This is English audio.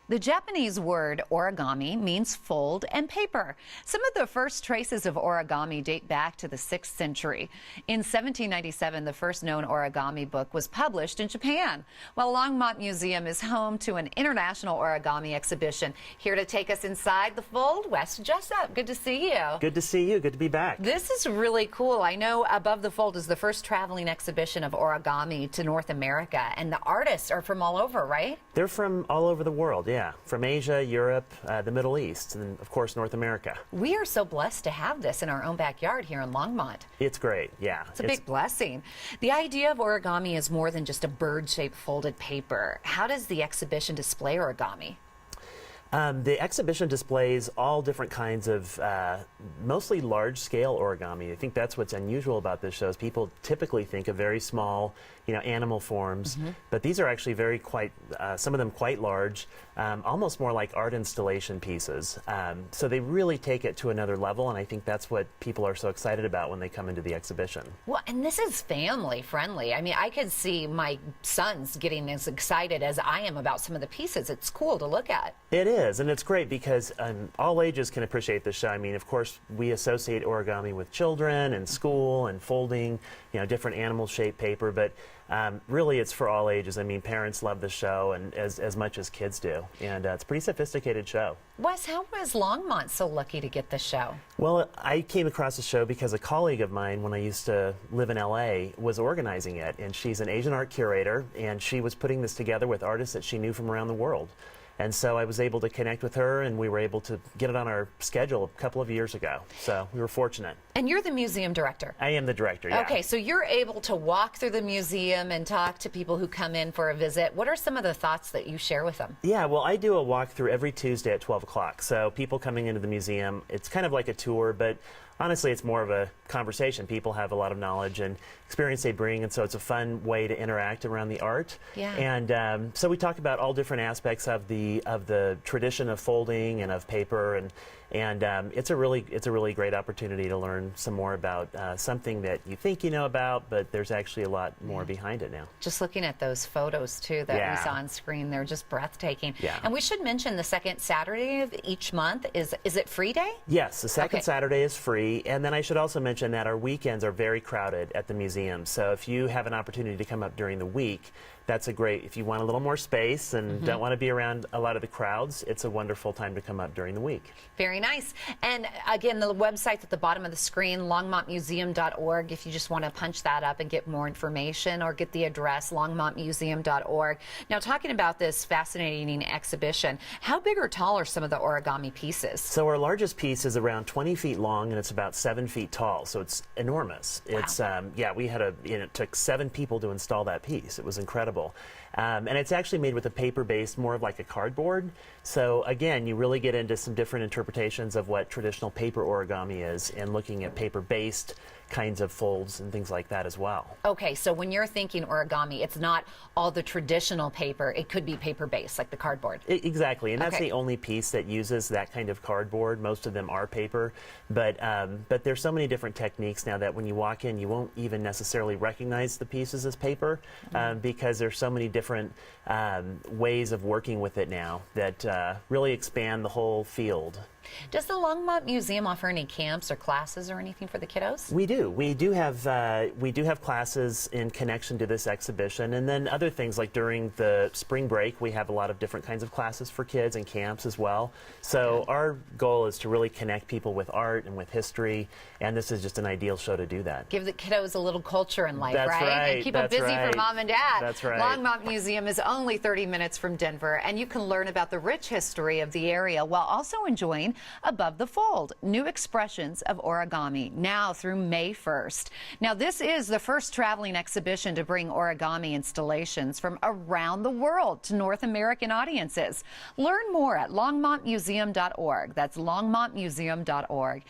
The Japanese word origami means fold and paper. Some of the first traces of origami date back to the 6th century. In 1797, the first known origami book was published in Japan. While Longmont Museum is home to an international origami exhibition. Here to take us inside the fold, Wes Jessup. Good to see you. Good to see you. Good to be back. This is really cool. I know Above the Fold is the first traveling exhibition of origami to North America, and the artists are from all over, right? They're from all over the world, yeah. From Asia, Europe, the Middle East, and of course North America. We are so blessed to have this in our own backyard here in Longmont. It's great, yeah. It's a big blessing. The idea of origami is more than just a bird-shaped folded paper. How does the exhibition display origami? The exhibition displays all different kinds of, mostly large-scale origami. I think that's what's unusual about this show is people typically think of very small, animal forms, but these are actually some of them quite large, almost more like art installation pieces. So they really take it to another level, and I think that's what people are so excited about when they come into the exhibition. Well, and this is family-friendly. I mean, I could see my sons getting as excited as I am about some of the pieces. It's cool to look at. It is, and it's great because all ages can appreciate this show. I mean, of course, we associate origami with children and school and folding, different animal-shaped paper, but really it's for all ages. I mean, parents love the show and as much as kids do, and it's a pretty sophisticated show. Wes, how was Longmont so lucky to get this show? Well, I came across the show because a colleague of mine, when I used to live in LA, was organizing it, and she's an Asian art curator, and she was putting this together with artists that she knew from around the world. And so I was able to connect with her, and we were able to get it on our schedule a couple of years ago. So we were fortunate. And you're the museum director? I am the director, yeah. Okay, so you're able to walk through the museum and talk to people who come in for a visit. What are some of the thoughts that you share with them? Yeah, well, I do a walkthrough every Tuesday at 12 o'clock. So people coming into the museum, it's kind of like a tour, but honestly, it's more of a conversation. People have a lot of knowledge and experience they bring, and so it's a fun way to interact around the art. Yeah. And so we talk about all different aspects of the tradition of folding and of paper, and it's a really great opportunity to learn some more about something that you think you know about, but there's actually a lot more behind it now. Just looking at those photos too that we saw on screen, they're just breathtaking. Yeah. And we should mention the second Saturday of each month is it free day? Yes, the second Saturday is free, and then I should also mention that our weekends are very crowded at the museum. So if you have an opportunity to come up during the week, that's a great, if you want a little more space and don't want to be around a lot of the crowds, it's a wonderful time to come up during the week. Very nice. And again, the website's at the bottom of the screen, longmontmuseum.org, if you just want to punch that up and get more information, or get the address, longmontmuseum.org. Now, talking about this fascinating exhibition, how big or tall are some of the origami pieces? So our largest piece is around 20 feet long, and it's about 7 feet tall, so it's enormous. Wow. It's, we had it took 7 people to install that piece. It was incredible. And it's actually made with a paper base, more of like a cardboard. So again, you really get into some different interpretations of what traditional paper origami is, and looking at paper-based kinds of folds and things like that as well. Okay, so when you're thinking origami, it's not all the traditional paper. It could be paper-based, like the cardboard. Exactly, and that's the only piece that uses that kind of cardboard. Most of them are paper, but there's so many different techniques now that when you walk in, you won't even necessarily recognize the pieces as paper, because there's so many different ways of working with it now that really expand the whole field. Does the Longmont Museum offer any camps or classes or anything for the kiddos? We do. We do have classes in connection to this exhibition, and then other things like during the spring break, we have a lot of different kinds of classes for kids and camps as well. So our goal is to really connect people with art and with history, and this is just an ideal show to do that. Give the kiddos a little culture in life, That's right? And keep them busy for mom and dad. That's right. Longmont Museum is only 30 minutes from Denver, and you can learn about the rich history of the area while also enjoying Above the Fold, new expressions of origami, now through May 1st. Now, this is the first traveling exhibition to bring origami installations from around the world to North American audiences. Learn more at longmontmuseum.org. That's longmontmuseum.org.